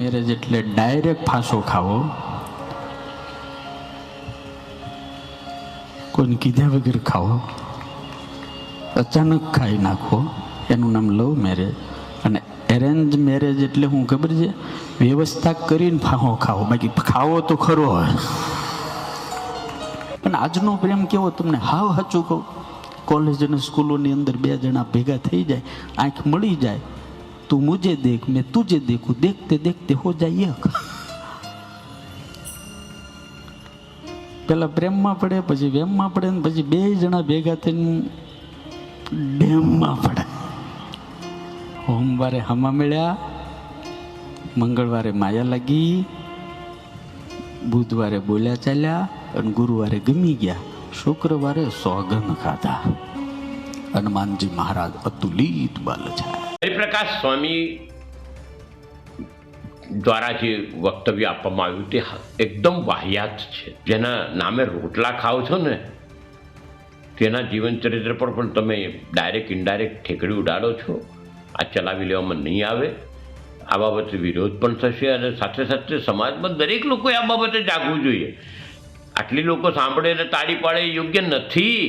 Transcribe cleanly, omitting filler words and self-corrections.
Marriage એટલે direct ફાંસો ખાવો, કોઈને કીધા વગર ખાવો, અચાનક ખાઈ નાખો, એનું નામ લવ મેરેજ. અને એરેન્જ મેરેજ એટલે હું ખબર છે, વ્યવસ્થા કરીને ફાંસો ખાવો, બાકી ખાવો તો ખરો હોય. પણ આજનો પ્રેમ કેવો તમને હાવ સાચું કહું, કોલેજ અને સ્કૂલોની અંદર બે જણા ભેગા થઈ જાય, આંખ મળી જાય, તું મુझे देख मैं तुझे देखूं, देखते देखते हो जाए एक. પેલા પ્રેમમાં પડે, પછી વેમમાં પડે, ને પછી બે જણા ભેગા થઈને ડેમમાં પડે. સોમવારે હમા મળ્યા, મંગળવારે માયા લાગી, બુધવારે બોલ્યા ચાલ્યા, અને ગુરુવારે ગમી ગયા, શુક્રવારે સોગંદ ખાધા. હનુમાનજી મહારાજ અતુલિત બલ છે. હરિપ્રકાશ સ્વામી દ્વારા જે વક્તવ્ય આપવામાં આવ્યું તે એકદમ વાહિયાત છે. જેના નામે રોટલા ખાઓ છો ને, તેના જીવન ચરિત્ર પર પણ તમે ડાયરેક્ટ ઇનડાયરેક્ટ ઠેકડી ઉડાડો છો. આ ચલાવી લેવામાં નહીં આવે. આ બાબતે વિરોધ પણ થશે, અને સાથે સાથે સમાજમાં દરેક લોકોએ આ બાબતે જાગવું જોઈએ. આટલી લોકો સાંભળે અને તાળી પાડે યોગ્ય નથી.